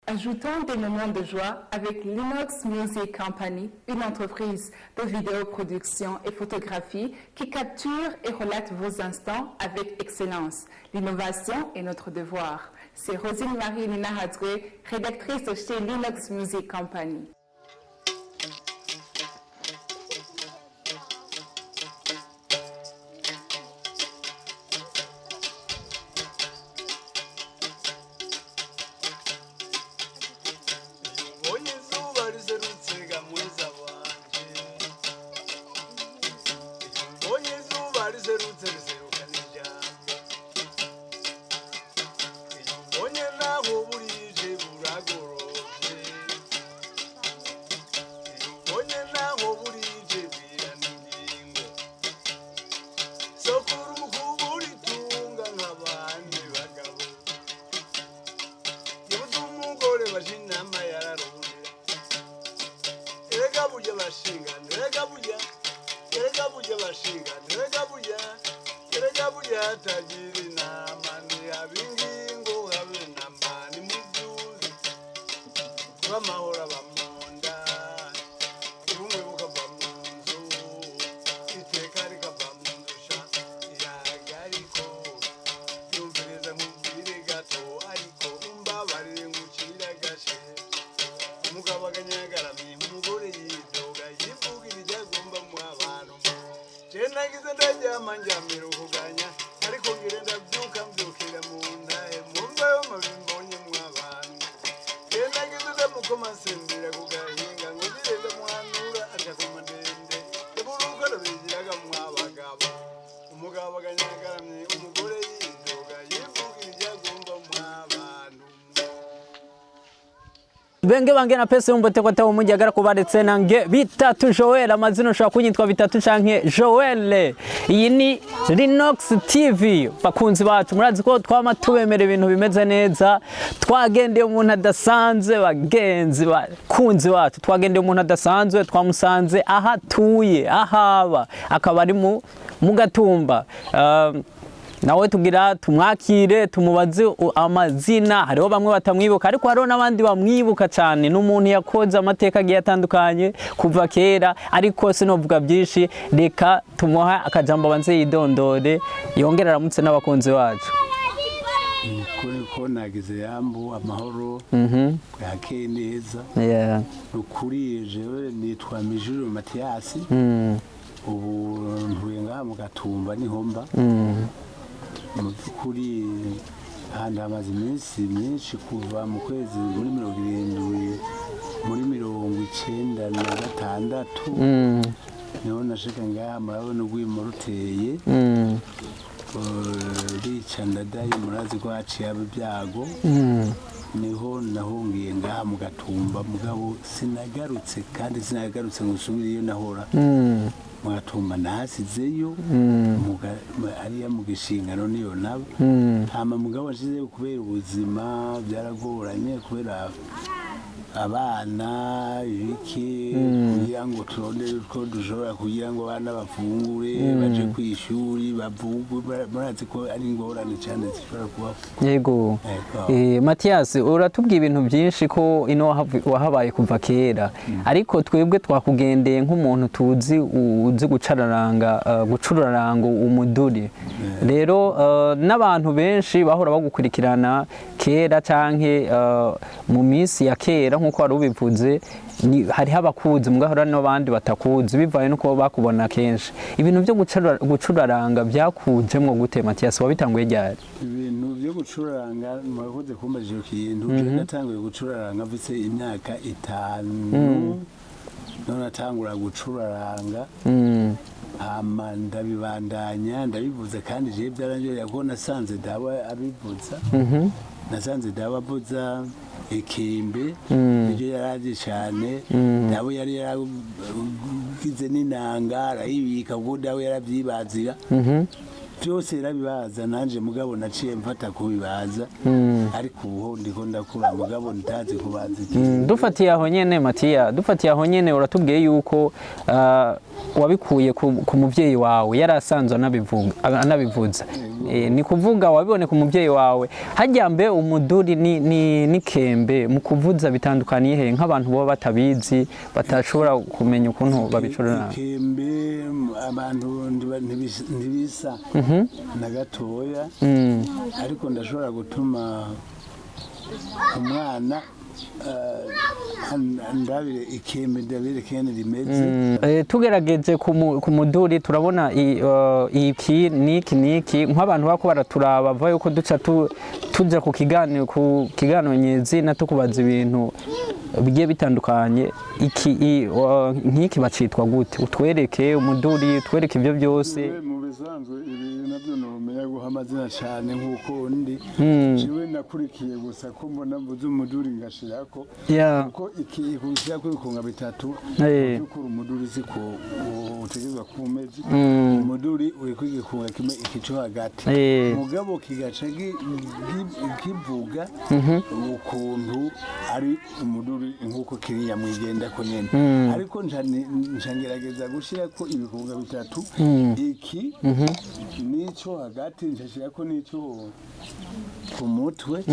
Ajoutons des moments de joie avec l'Inox Music Company, une entreprise de vidéoproduction et photographie qui capture et relate vos instants avec excellence. L'innovation est notre devoir. C'est Rosine Marie Nina Hadwe, rédactrice chez l'Inox Music Company. Benge bange na pese umbote kwa tawo mujagara kubaretse nange bitatu Joel amazino shwa kunyitwa bitatu canke Joel. Iyi ni Inox TV bakunzi bacu murazi ko twama tubemera ibintu bimeze neza. Twagendeye umuntu adasanzwe bagenzi bakunzi bacu, twagendeye umuntu adasanzwe twamusanze ahatuye ahaba akaba ari mu Gatumba. Nawe tugira tumwakire tumubaze amazina. Hariho bamwe batamwibuka ariko hariho nabandi bamwibuka cyane. N'umuntu yakoze amateka agiye atandukanye kuva kera, ariko sinovuga byinshi, reka tumuha akajambo banze yidondore yongera aramutse n'abakunzi bacu. Kuri ko nagize yambu amahoro bwakeye neza. Ukuri jewe nitwa Mijuriro Mathias. Ubu ntuye ngaha mu Gatumba nihomba. Mu by'ukuri handi hamaze iminsi myinshi kuva mu kwezi muri 1996 niho nashaka ngaha murabona urwimo ruteye rica ndadaye murazi ko haciye ibyago niho nahungiye ngaha mu Gatumba mugabo sinagarutse kandi sinagarutse ngo nsubire iyo nahora Mugatumba nahasizeyo ariya mu gishingano niyo naba hama mugabo ashize kubera ubuzima byaragoranye kubera abana ibiki kugira ngo turondere ko dushobora kugira ngo abana bafungure baje kwishuri bavugwe murazi ko ari ingorane cyane zishobora kuba. Yego Mathias uratubwiye ibintu byinshi ko ino wahabaye kuva kera, ariko twebwe twakugendeye nk'umuntu tuzi uzi gucuraranga umuduri. Rero n'abantu benshi bahora bagukurikirana kera canke mu minsi ya kera nkuko wari ubivuze, hari abakuzi mugahora n'abandi batakuzi bivaye nuko bakubona kenshi. Ibintu byo gucuraranga byakujemwo gute Mathias, wabitanguye ryari? Ibintu byo gucuraranga mwakoze kumbaje ikintu natanguye gucuraranga mfise imyaka 5 none natangura gucuraranga ama ndabibandanya ndabivuze kandi je byarangiye ko nasanze dawa abivuza nasanze dawa avuza ikimbe ibyo yaraje cyane nabo yari yaragize n'inanga arayibika ubwo dawe yarabyibazira byose rabibaza nanje mugabo naciye mfata kubibaza ariko ubu ndiko ndakura mugabo ntazi kubaza dufatiye aho nyene Mathias dufatiye aho nyene uratubwiye yuko wabikuye ku muvyeyi wawe yarasanzwe anabivuza ni kuvuga wabibone ku muvyeyi wawe hajya mbe umuduri ni kembe mu kuvuza bitandukaniye he nk'abantu bo batabizi batashobora kumenya ukuntu babicurana kembe abantu ntibisa na gatoya ariko ndashobora gutuma umwana ndabire ikembe ndabire kene rimeze tugerageje ku muduri turabona iki niki nk'abantu bako baraturaba bava yuko duca tuja ku kiganiro nyezina tukubaza ibintu bigiye bitandukanye nk'iki bacitwa gute utwereke umuduri utwereke ibyo byose mu bisanzwe ibi nabyo numenya guha amazina cyane nk'uko ndi jiwe nakurikiye gusa ko mbona mvuze umuduri ngashirako kuko iki kushira kuri kunga bitatu kuko umuduri ziko utegezwa kumezi umuduri uri kwigikunga kimwe ikico hagati mugabo kigaca kivuga ukuntu ari umuduri nk'uko kiriya mwigenda ko nyene ariko ncangerageza gushira ko ibikunga bitatu iki nico hagati nshashira ko nico ku mutwe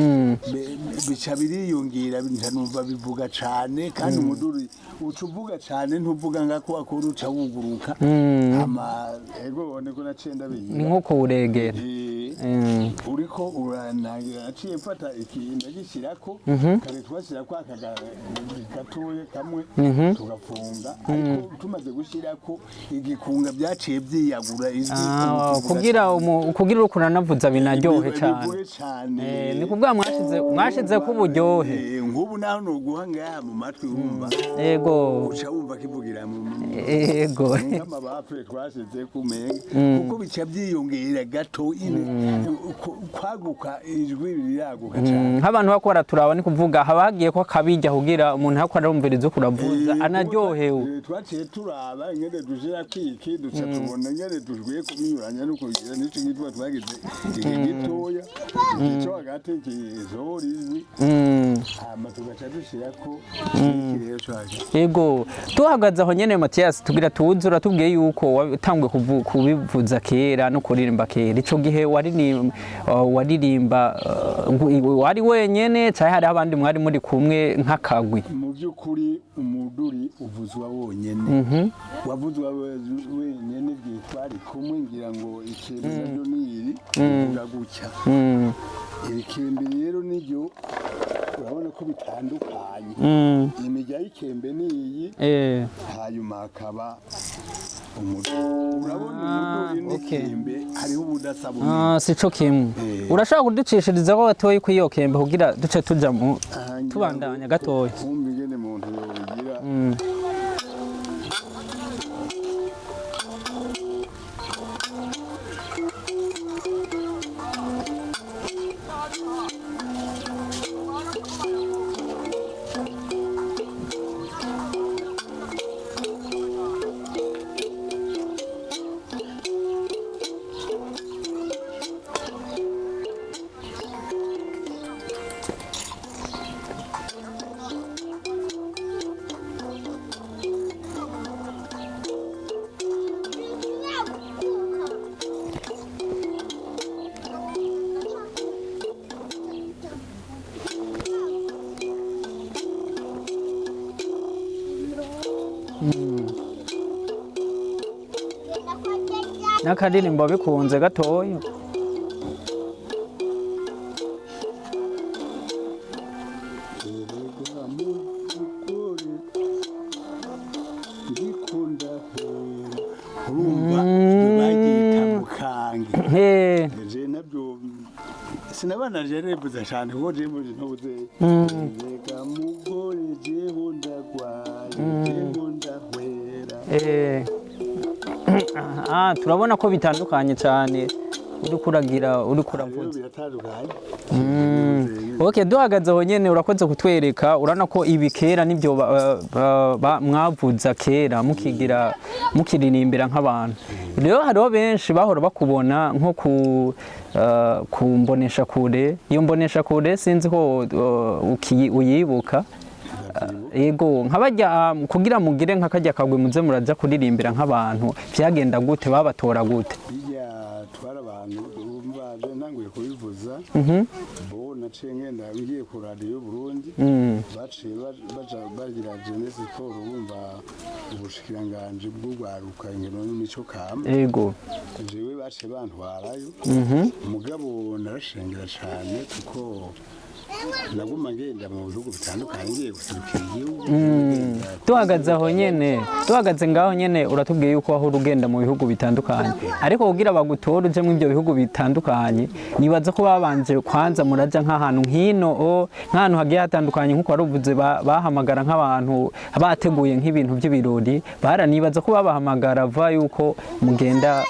bica biriyungira ncanumva bivuga cane kandi umuduri ucuvuga cane ntuvuga ngako akuru uca wuguruka ama ego niko nacenda bigira ni nko uregera uriko uranagira aciye mfata iki ndagishirako kare twashirako gatoye kamwe tugafunga ariko tumaze gushirako igikunga byaciye byiyagura kugira uko nanavuza binaryohe cyane ni kubwa mwashize ko uburyohe nk'ubu naho nuguha ngaha mu matwi wumva yego uca wumva kivugira mu yego nk'amabapfe twashize kumenga kuko bica byiyongera gato kwaguka ijwi riraguka cyane nk'abantu bako baraturaba ni kuvuga haba hagiye ko akabijya kugira umuntu hako arumviriza uko uravuza anaryohewe twaciye turaba ingene dushira kwiki duca tubona ingene tujwiye kubinyuranya no kugira n'icyo ngitwa twagize igihe gitoya igico hagati kizorizwi hama tugaca dushirako ikirero cyaje yego tuhagaze aho nyene Mathias tugira tuwuze uratubwiye yuko watangwe kubivuza kera no kuririmba kera ico gihe waririmba wari wenyene cyari hari abandi mwari muri kumwe nk'akagwi mu by'ukuri umuduri uvuzwa wonyene wavuzwa wenyene igihe twari kumwe ngira ngo ikintu nabyo niri uvuga gutya ikembe rero niryo urabona ko bitandukanye imijya y'ikembe niyi hanyuma hakaba umuduri urabona umuduri n'ikembe hariho ubudasa bumwe sico kimwe urashaka kuducishiriza ko gatoyi ku iyo kembe kugira duce tuja mu tubandanya gatoyi kumbe ingene muntu yobigira n'akadirimbo bikunze gatoya sinabana jerebuza cyane kuko jembo ntubuze rega mugore jeho ndagwaye jeho ndahwera turabona ko bitandukanye cyane uri kuragira uri kuravuza biratandukanye Okay, duhagaze aho nyene urakoze kutwereka urana ko ibi kera nibyo mwavuza kera mukiririmbira nk'abantu. Rero hariho benshi bahora bakubona nko ku mbonesha kure. Iyo mbonesha kure sinzi ko uyibuka. Yego nkabajya kugira mugire nkakajya kagwe muze muraza kuririmbira nk'abantu byagenda gute babatora gute? Twara abantu umbaje ntanguye kubivuza bo naciye ngenda ngiye ku radio Burundi baciye bagira jeunesse sport bumva ubushikiranganje bw'ugwaruka ingeno n'imico kama yego jewe baciye bantwarayo umugabo narashengera cyane kuko naguma ngenda mu bihugu bitandukanye ngiye guserukira igihugu. Tuhagaze aho nyene tuhagaze ngaho nyene uratubwiye yuko aho urugenda mu bihugu bitandukanye ariko kugira bagutora uje mu ibyo bihugu bitandukanye nibaza ko babanje kwanza muraja nk'ahantu nkino nk'ahantu hagiye hatandukanye nkuko waruvuze bahamagara nk'abantu bateguye nk'ibintu by'ibirori baranibaza ko babahamagara va yuko mugenda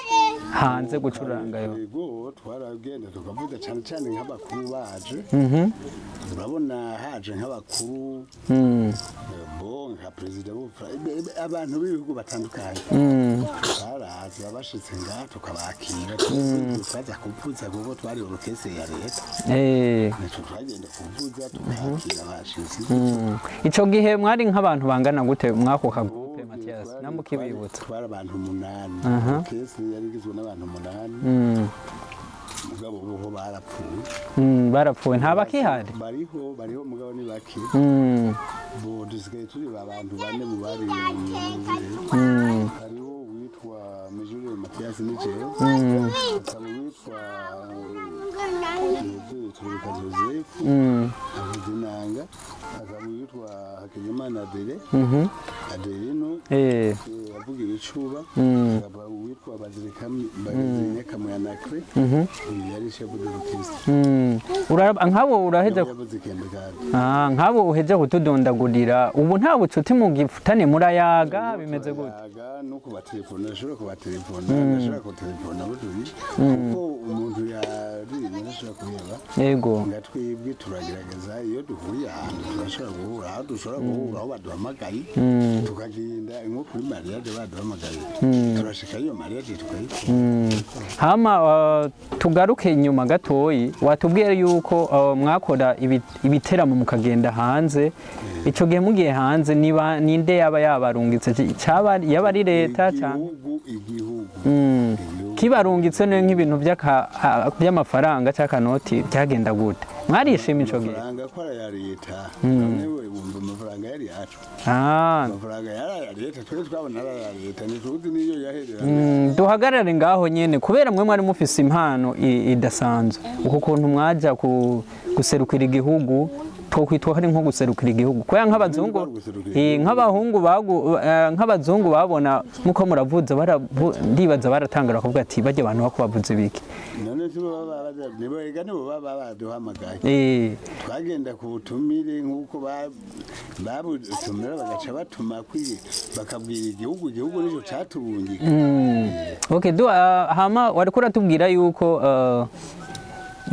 hanze gucuranga yo yego twaragenda tukavuga cyane cyane nk'abakuru baje urabona haje nk'abakuru bo nka president abantu b'ibihugu batandukanye baraza bashitse ngaha tukabakira twaza kuvuza kuko twari orchestre ya leta twagenda kuvuza tukakira bashitse ico gihe mwari nk'abantu bangana gute mwako kagrupe Mathias namukibibutsa twari abantu 8 orchestre yari igizwe n'abantu 8 mugabo ubu barapfuye nta bakihari bariho mugabo ni baki bo dusigaye turi abantu bane mu bari hariho witwa Mijuriro Mathias n'ijero akaba witwa Kunanga akaba witwa Hakizimana Adelino avuga ibicuba akaba witwa Bazirika Muyanakre yari chef de l'orchestre nkabo uraheje nkabo uheje kutudondagurira ubu nta bucuti mu gifutane murayaga bimeze gute no kubatelefona nashobora kubatelefona nashobora kutelefona buduri kuko umuntu yari nashobora kureba yego ngatwibwe turagerageza iyo duhuye ahantu turashobora guhura aho dushobora guhura aho baduhamagaye tukagenda nko kuri mariage baduhamagaye turashika iyo mariage tukayikora hama tugaruke inyuma gatoyi watubwiye yuko mwakora ibiteramo mukagenda hanze ico gihe mugiye hanze niba ninde yaba yabarungitse cyaba yaba ari leta cyangwa igihugu kibarungitse no nk'ibintu by'amafaranga cy'akanoti byagenda gute mwarishima ico gihe amafaranga ko ya leta newe bumva amafaranga yari yacu amafaranga yari leta twabona ya leta n'ituzi niyo yaherera duhagarare ngaho nyene kubera mwe mwari mufise impano idasanzwe uko kuntu mwaja guserukira igihugu twokwitwa hari nko guserukira igihugu kwaya nk'abazungu babona muko muravuza ndibaza baratangara kuvuga ati bajye abantu bakubavuza ibiki none nibo baba baduhamagaye twagenda ku butumire nk'uko babutumira bagaca batuma bakabwira igihugu nico catubungika okay hama wariko uratubwira yuko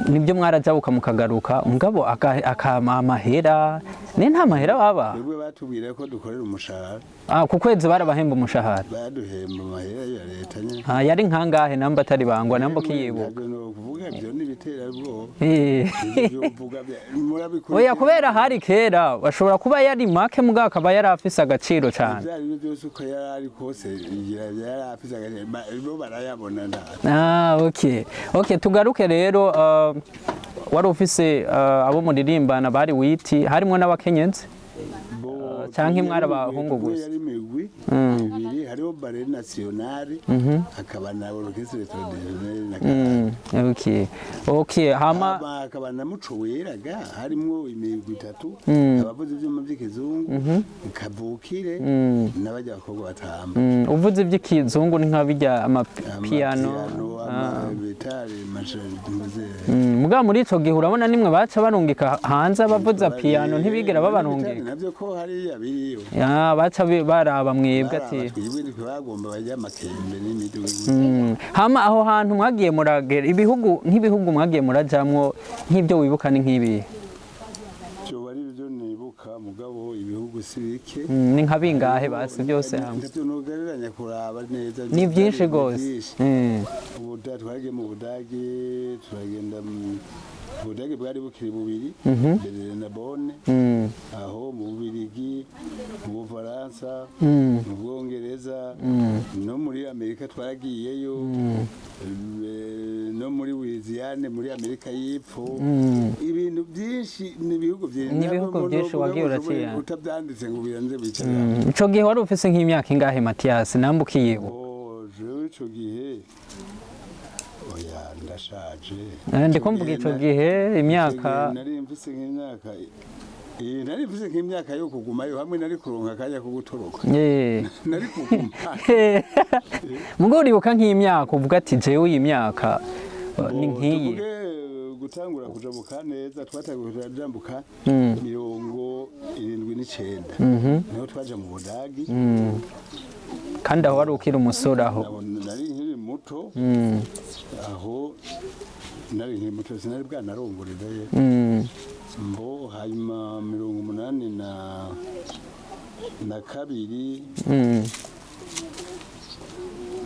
nibyo mwarajabuka mukagaruka umugabo akama amahera nta mahera baba nibwo batubwira ko dukorera umushahara ku kwezi barabahemba umushahara baduhemba amahera ya leta nyine yari nkangahe namba atari bangwa namba kiyibuka kuvuga byo nibitera ubwoba oya kubera hari kera bashobora kuba yari make mugabo akaba yari afise agaciro cyane byari byose uko yari kose yari afise agaciro bo barayabona okay tugaruke rero wari ufise abo muririmbana bari witi harimo n'abakenyezi canke mwara bahungu gusa yari migwi ibiri hariho ballet nationale akaba na orchestre traditionnelle okay hama akaba na muco weraga harimo imigwi 3 abavuze ivyuma by'ikizungu kavukire n'abajya bakobwa batamba uvuze iby'ikizungu ni nk'abijya amapiano bitari mashari mugabo muri ico gihe urabona nimwe baca barungika hanze abavuza piano ntibigera babarungika navyo ko hari abiriyo baca baraba mwebwe ati bagomba bajya makembe n'imidugu hama aho hantu mwagiye muragera nk'ibihugu mwagiye murajamwo nk'ibyo wibuka ni nk'ibi si bike ni nka bingahe basi byose hamwe ndavyo nogereranya kuraba neza ni byinshi gose ubudage twagiye mu budage turagenda ubudage bwari bukiri bubiri mbere na Bonne aho mu Bubiligi mu Bufaransa mu Bwongereza no muri Amerika twaragiyeyo no muri Louisiane muri Amerika y'Epfo ibintu byinshi n'ibihugu byinshi wagiye uraciye utabyanditse ngo biranze bicara ico gihe wari ufise nk'imyaka ingahe Mathias nambukiye ico gihe oya ndashaje ndiko mvuga ico gihe imyaka nari mfise nk'imyaka yo kugumayo hamwe nari kuronka kanya ko gutoroka nari kuguma mugo uribuka nk'imyaka uvuga ati jewe iyi myaka ni nk'iyi gutangura kujabuka neza twatanguye kujambuka 79 niho twaje mu Budagi kandi aho wari ukiri umusore aho nari nkiri muto aho nari nkiri muto sinari bwanarongorera mbo hanyuma 82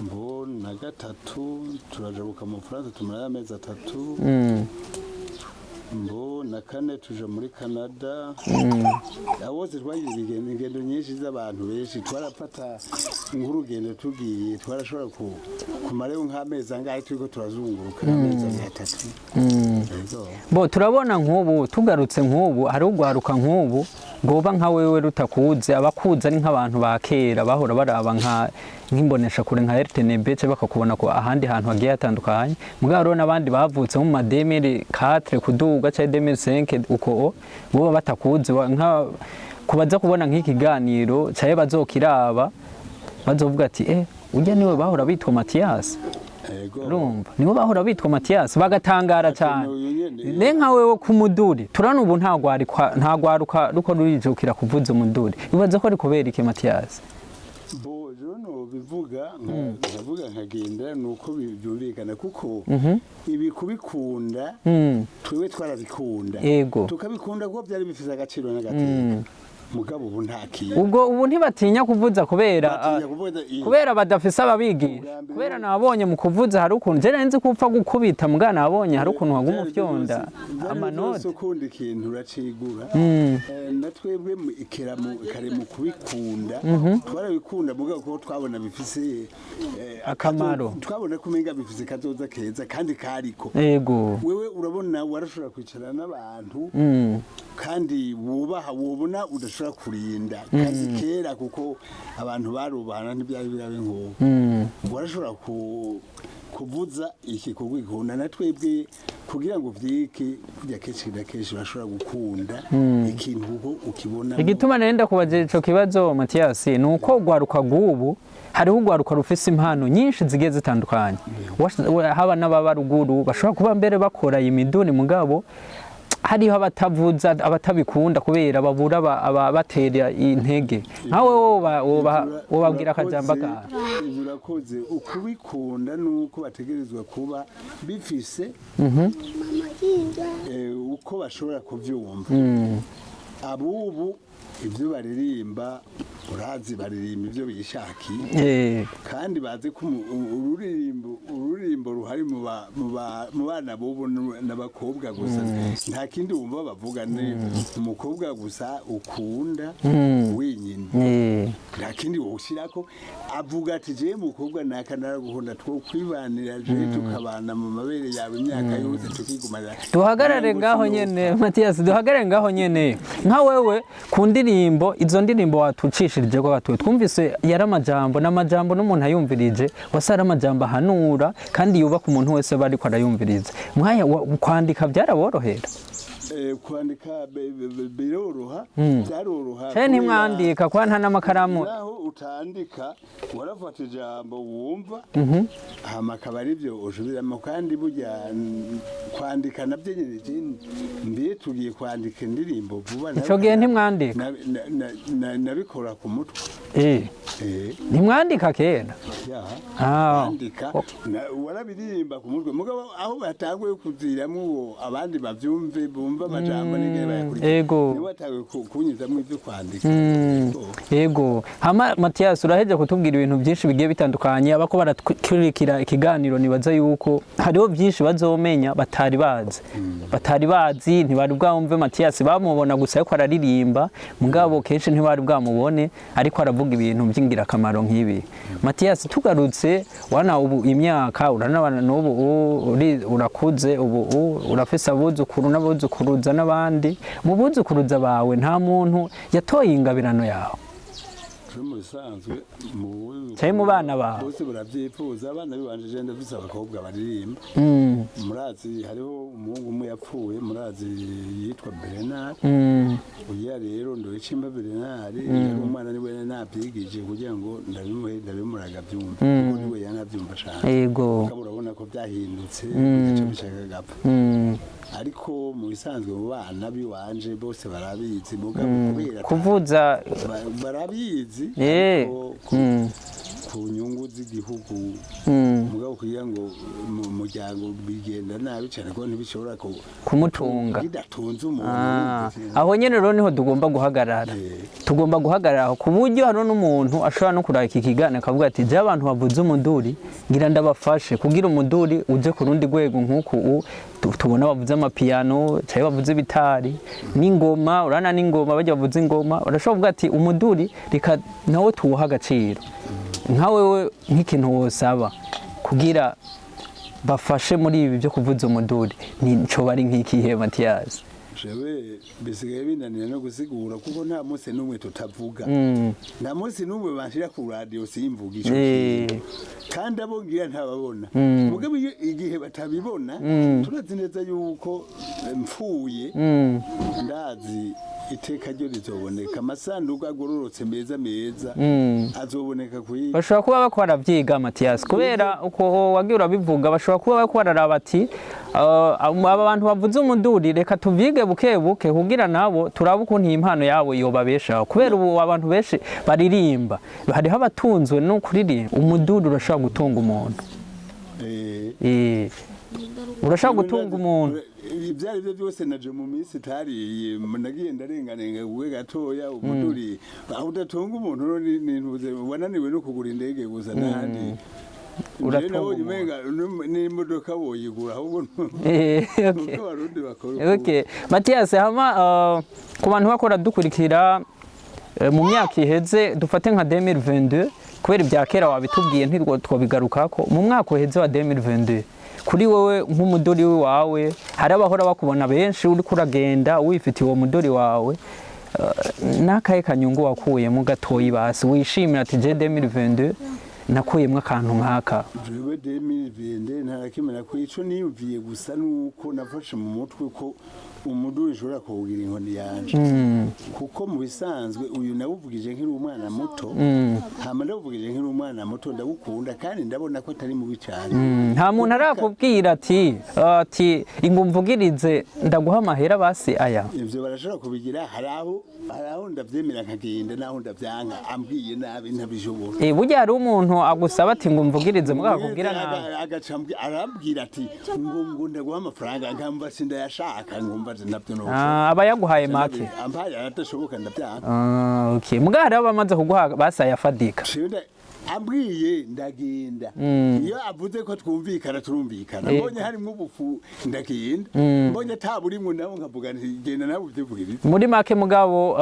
mbo na gatatu turajabuka mu Faransa tumara amezi 3 mbo na kane tuja muri Canada abose twagize ingendo nyinshi z'abantu benshi twarafata nk'urugendo tugiye twarashobora kumareho nk'amezi angahe turiko turazunguruka amezi 3 bo turabona nk'ubu tugarutse nk'ubu hari ugwaruka nk'ubu ngoba nka wewe rutakuze abakuze ari nk'abantu ba kera bahora baraba nk'imbonesha kure nka RTNB bakakubona ko ahandi hantu hagiye hatandukanye mugabo rero nabandi bavutse mu mademere 4 kuduga cha 2005 uko bo batakuze nka kubaza kubona nk'ikiganiro cyaye bazokiraba bazovuga ati ujya niwe bahora bitwa Mathias urumva niwe bahora bitwa Mathias bagatangara cyane ne nka wewe ku Umuduri turana ubu ntagwaruka ruko rurijukira kuvuza Umuduri bibaza ko ari kubera iki Mathias bivuga nkagenda nuko byumvikana kuko ibi kubikunda twiwe twarabikunda tukabikunda ko byari bifite agaciro n'agateka mugabo ubu ntakiye ubu ntibatinya kuvuza kubera badafise ababigisha kubera nabonye mu kuvuza hari ukuntu je nzi kupfa gukubita mugana nabonye hari ukuntu haguma ufyonda amanota ukundi kintu uracigura natwebwe kare mu kubikunda twarabikunda mugabo ko twabona bifise akamaro twabona kumenga bifise kazoza keza kandi kariko wewe urabona warashobora kwicara n'abantu kandi wobona udashobora kurinda kazi kera kuko abantu barubana ntibyari birabe nk'ubu warashobora kuvuza iki kugwikunda natwebwe kugira ngo vyike kujya kenshi na kenshi bashobora gukunda ikintu uko ukibona igituma nenda kubaje ico kibazo Mathias nuko gwaruka gubu hariho ugwaruka rufise impano nyinshi zigiye zitandukanye haba n'ababaruguru bashobora kuba mbere bakora imiduni mugabo hariho abatavuza abatabikunda kubera babura abatera intege nkawe wobabwira akajamba ka urakoze ukubikunda nuko bategerezwa kuba bifise uko bashobora kuvyumva abubu ibyo baririmba urazi baririmba ibyo bishakiye kandi bazi ko ururimbo ruhari mu bana bobo n'abakobwa gusa nta kindi wumva bavuga ni umukobwa gusa ukunda wenyine nta kindi woshirako avuga ati je mukobwa nakanara gukunda two kwibanira je tukabana mu mabere yawe imyaka yose tukigumarira duhagarare ngaho nyene Mathias duhagarare ngaho nyene nka wewe kundi ndirimbo izo ndirimbo watucishirije ko gatuwe twumvise yaramajambo n'amajambo n'umuntu ayumvirije wasara amajambo ahanura kandi yuba ku muntu wese bari ko arayumviriza mwaya kwandika byaraborohera kwandika biroroha byaroroha cyane ntimwandika kwa nta n'amakaramu naho utandika warafata ijambo wumva hamakaba ari byo ushubiramo kandi burya kwandika nabyo mbiye tugiye kwandika indirimbo vuba ico gihe ntimwandika nabikora ku mutwe ntimwandika kera kwandika warabiririmba ku mutwe mugabo aho batanguye kuziramwo abandi bavyumve bumve bumva amajambo n'ingene bayakurikira Ego. niwe atawe kunyuzamwo ivyo kwandika Yego hama Mathias uraheje kutubwira ibintu byinshi bigiye bitandukanye abako barakurikira ikiganiro nibaza yuko hariho byinshi bazomenya batari bazi ntibari bwumve Mathias bamubona gusa yuko araririmba mugabo kenshi ntibari bwamubone ariko aravuga ibintu by'ingirakamaro nk'ibi Mathias tugarutse wana ubu imyaka uranabana n'ubu urakuze ubu urafise abuzukuru n'abuzukuruza n'abandi mu buzukuruza bawe nta muntu yatoye ingabirano yawe mu bisanzwe mu bana bawe bose baravyifuza abana bibanje je ndafise abakobwa baririmba murazi hariho umuhungu umwe yapfuye murazi yitwa Bernard uya rero ndo icimba Bernard yari umwana niwe nabyigije kugira ngo ndabimuraga byumva kuko niwe yanabyumva cyane yego urabona ko byahindutse bigaca bishaka gapfa ariko mu bisanzwe mu bana biwanje bose barabizi mugabo kubera kuvuza barabizi ku nyungu z'igihugu mugabo kugira ngo mu muryango bigenda nabi cyane ko ntibishobora kumutunga bidatunze umuntu aho nyene rero niho tugomba guhagarara ku buryo hano n'umuntu ashobora no kuraka iki kiganiro akavuga ati je abantu bavuze umuduri ngira ndabafashe kugira umuduri uje ku rundi rwego nk'uku tubona bavuze amapiano cyangwa bavuze bitari n'ingoma urana n'ingoma bajya bavuze ingoma urashobora kuvuga ati umuduri reka nawe tuwuha agaciro nka wewe nk'ikintu wosaba kugira bafashe muri ibi byo kuvuza umuduri nico bari nk'ikihe Mathias jewe bisigaye binanira no gusigura kuko nta munsi n'umwe tutavuga nta munsi n'umwe banshira ku radio simvugisha kandi abongira ntababona mugabo igihe batabibona turazi neza yuko mpfuye ndazi iteka ryo rizoboneka amasanduku agororotse meza azoboneka kuyi bashobora kuba bako baravyiga Mathias kubera uko wagira urabivuga bashobora kuba bako bararaba ati aba bantu bavuze umuduri reka tuvige buke buke kugira nabo turaba ukuntu impano yabo yobabeshaho kubera ubu abantu benshi baririmba hariho abatunzwe no kuririmba umuduri urashobora gutunga umuntu urashobora gutunga umuntu ibyari byo byose naje mu minsi tari nagiye ndarenganenga gwe gatoya umuduri aho udatunga umuntu n'intuze wananiwe no kugura indege gusa nandi uratunga n'imodoka boyigura ahubwo okay Mathias hama ku bantu bakora dukurikira mu myaka iheze dufate nka 2022 kubera ibya kera wabitubwiye ntirwo twabigarukako mu mwaka uheze wa 2022 kuri wowe nk'umuduri wawe hari abahora bakubona benshi uri kuragenda wifitiye uwo muduri wawe nakaye kanyungu wakuyemo gatoyi basi wishimira ati je 2022 nakuyemwe akantu nkaka jewe 2022 ntarakimena ko ico niyumviye gusa nuko nafashe mu mutwe ko umuduri ushobora kugira inkoni yanje kuko mu bisanzwe uyu nawuvugije nkiri umwana muto hama ndavugije nkiri umwana muto ndagukunda kandi ndabona ko atari mubi cyane nta muntu arakubwira ati ingumvugirize ndaguha amahera basi aya ivyo barashobora kubigira haraho ndavyemera nkagenda naho ndavyanka ambwiye nabi ntabishobora burya hari umuntu agusaba ati ngumvugirize mugakubwira nabi agacambye arabwira ati ngo ndaguha amafaranga ngamba sindayashaka ngumva nabyo no aba yaguhaye make ampaye atashoboka ndavyanka okay mugara bamaze kuguha basayafadika ambwiye ndagenda iyo avuze ko twumvikana turumvikana mbonye hari nk'ubufu ndagenda mbonye ataburimwe nabo nkavuga genda nawe uvyivugiriza muri make mugabo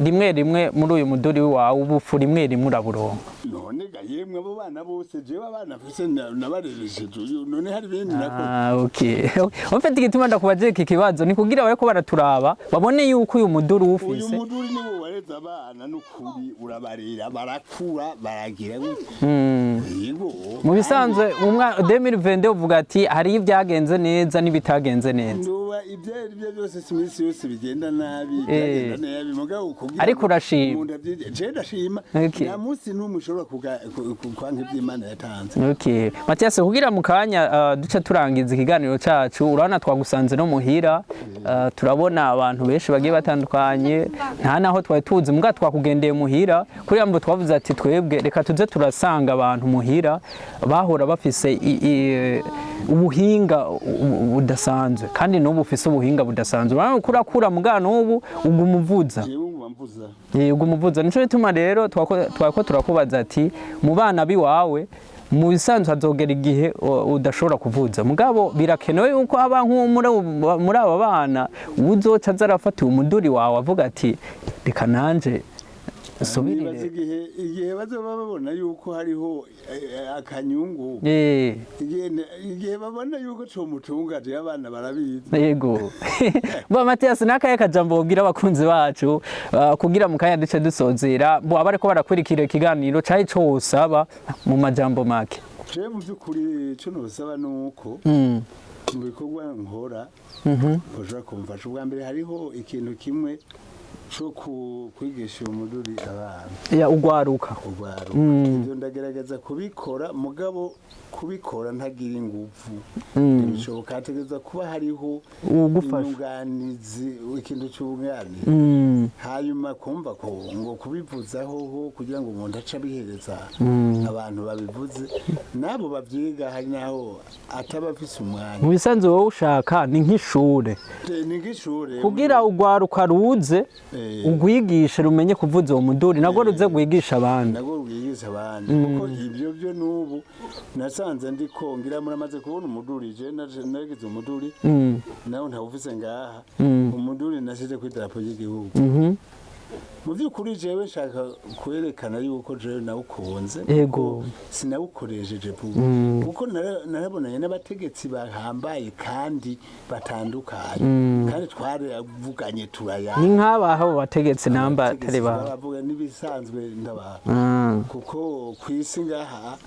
rimwe muri uyu muduri wawe ubufu rimwe uraburonka none gayemwe abo bana bose jewe abana afise nabareresheje none hari bindi nako okay umfite igituma ndakubajeka ikibazo ni kugira baye ko baraturaba babone yuko uyu muduri ufise uyu muduri niwo wareza abana n'ukuri urabarira barakura baragira mu bisanzwe mu mwaka 2022 uvuga ati hari ibyagenze neza n'ibitagenze neza ibyo byose simisi yose bigenda nabi byagenda nabi mugabo kugira ariko urashima je ndashima nta munsi n'umwe ushobora kwanka iby'Imana yatanze okay Mathias kugira mu kanya duce turangiza ikiganiro cacu urabona twagusanze no muhira turabona abantu benshi bagiye batandukanye nta naho twari tuzi muga twakugendeye muhira kuri ambo twavuze ati twebwe reka tuze turasanga abantu muhira bahora bafise ubuhinga budasanzwe kandi n'ubu bufise ubuhinga budasanzwe kurakura mugano ubu ugumuvuza ugumuvuza nico bituma rero twako turakubaza ati mu bana biwawe mu bisanzwe hazogera igihe udashobora kuvuza mugabo birakenewe yuko aba muri aba bana uzoca zarafata umuduri wawe avuga ati reka nanje subirire igihe bazoba babona yuko hariho akanyungu igihe babona yuko cyo mutungaje abana barabizi yego bo Mathias nakaye kajambo bogira abakunzi bacu kugira mu kanya duce dusozera bo abareko barakurikira ikiganiro cyayi cyo usaba mu majambo make je mu byukuri cyo nosaba nuko mu bikorwa nkora boja kumfasha ubwa mbere hariho ikintu kimwe cyo kwigisha umuduri abana ya ugwaruka ibyo ndagerageza kubikora mugabo kubikora ntagira ingufu bishoboka hategeza kuba hariho umwunganizi w'ikintu cy'ubwani hanyuma kumva ko ngo kubivuzaho kugira ngo umuntu aca bihereza abantu babivuze nabo bavyiga hari naho ataba afise umwanya mu bisanzwe wowe ushaka ni nk'ishure kugira ugwaruka ruze ugwigisha rumenye kuvuza uwo muduri nago ruze gwigisha abandi kuko ibyo byo nubu nasanze ndiko ngira muramaze kubona umuduri je nagize umuduri nawo ntawufise ngaha umuduri nasize ku idarapo ry'igihugu mu by'ukuri jewe nshaka kwerekana yuko jewe nawukunze yego sinawukoresheje kuko narabonanye n'abategetsi bahambaye kandi batandukanye kandi twaravuganye turaya ni nk'abaho bategetsi namba tari bavuga nibisanzwe ndabaha kuko kwisi ngaha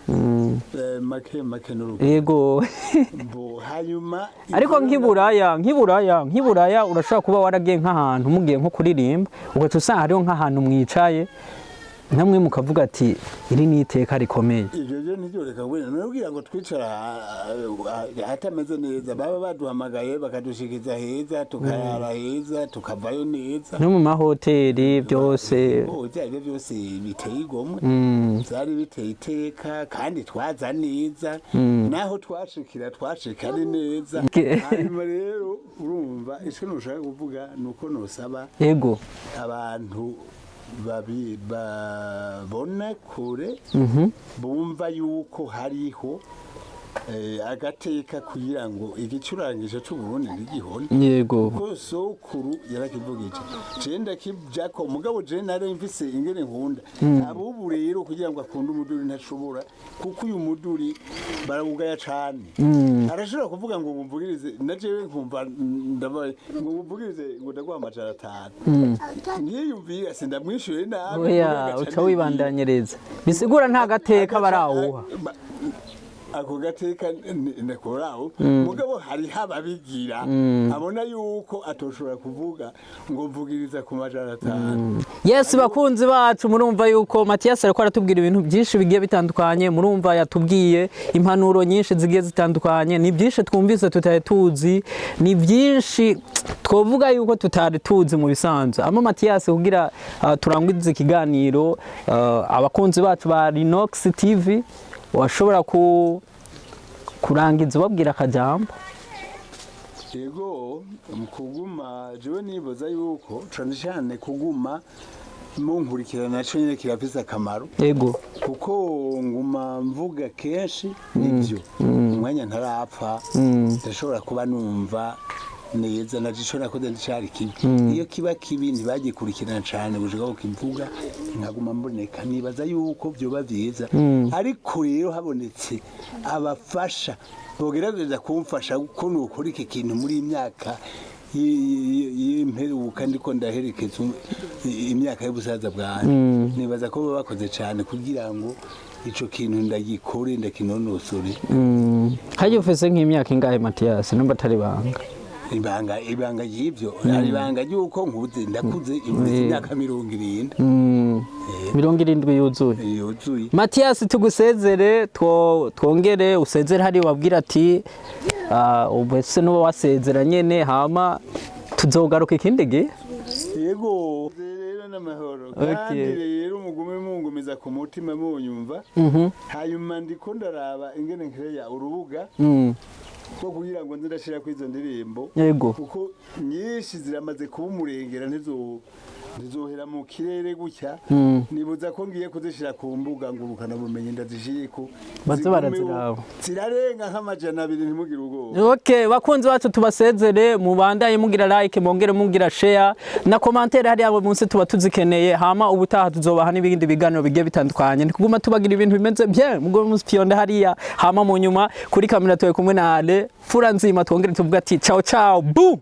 make n'urugo yego hanyuma ariko nk'iburaya urashobora kuba waragiye nk'ahantu mugiye nko kuririmba ugaca usanga hariho nk'ahantu mwicaye namwe mukavuga ati iri ni iteka rikomeye ibyo byo nibyo reka wena nabwira ngo twicara hatameze neza baba baduhamagaye bakadushikiza heza tukarara heza tukavayo neza no mu mahoteli byose ibyo byose biteye igomwe byari biteye iteka kandi twaza neza naho twashika ari neza hanyuma rero urumva icyo nushaka kuvuga nuko nosaba yego abantu babona kure bumva yuko hariho agateka kugira ngo igicurangisho cy'uburundi ntigihone yego kuko sokuru yarakivugije cenda kijako mugabo je nare mfise ingene nkunda abubu rero kugira ngo akunde umuduri ntashobora kuko uyu muduri barawugaya cane arashobora kuvuga ngo ngumvugirize najewe nkumva ndabaye ngo ngumvugirize ngo ndagwa amajana 5 niyumvira sindamwishuye nabi oya uca wibandanyereza bisigura nta gateka barawuha ako gateka ndakoraho mugabo hari hababigira abona yuko atoshobora kuvuga ngo mvugiriza ku majana 5 yes bakunzi bacu murumva yuko Mathias ariko aratubwira ibintu byinshi bigiye bitandukanye murumva yatubwiye impanuro nyinshi zigiye zitandukanye ni byinshi twumvise tutari tuzi ni byinshi twovuga yuko tutari tuzi mu bisanzwe ama Mathias kugira turangwize ikiganiro abakunzi bacu ba Linox TV washobora kurangiza ubabwira akajambo yego kuguma jewe nibaza yuko cyane kuguma mu nkurikirana naco nyene kirafise akamaro yego kuko nguma mvuga kenshi nibyo umwanya ntarapfa ndashobora kuba numva neza najico nakoze ndicari kibi iyo kiba kibi ntibagikurikirana cyane gushika ko kivuga nkaguma mboneka nibaza yuko byoba byiza ariko rero habonetse abafasha bogerageza kumfasha ko nukora iki kintu muri imyaka y'imperuka ndiko ndaherekeza imyaka y'ubusaza bwanjye nibaza ko baba bakoze cyane kugira ngo ico kintu ndagikore ndakinonosore haje ufise nk'imyaka ingahe Mathias numba atari banga ibanga y'ibyo ari ibanga y'uko nkuze ndakuze imyaka 70 yuzuye Mathias tugusezere twongere usezere hari wabwira ati ubese no wasezera nyene hama tuzogaruka ikindi gihe yego rero n'amahoro kandi rero umugume mungumiza ku mutima munyumva hanyuma ndiko ndaraba ingene nkereya urubuga ko kugira ngo nzirashira ku izo ndirimbo yego kuko nyinshi ziramaze kuba umurengera ntizohera mu kirere gutya nibuza ko ngiye kuzishira ku mbuga ngurukana bumenyi ndazishiye ko bazo baraziraba zirarenga nk'amajana 2 ntimugire ubwoba. Okay, bakunzi bacu tubasezere mubandaye mugira like mongere mugira share na commentaire hari abo munsi tuba tuzikeneye hama ubutaha tuzobaha n'ibindi biganiro bigiye bitandukanye ndikuguma tubagira ibintu bimeze bien mugo muspionde hariya hama mu nyuma kuri kamera tuwe kumwe na Ale fura nzima twongere tuvuga ati ciao ciao boom.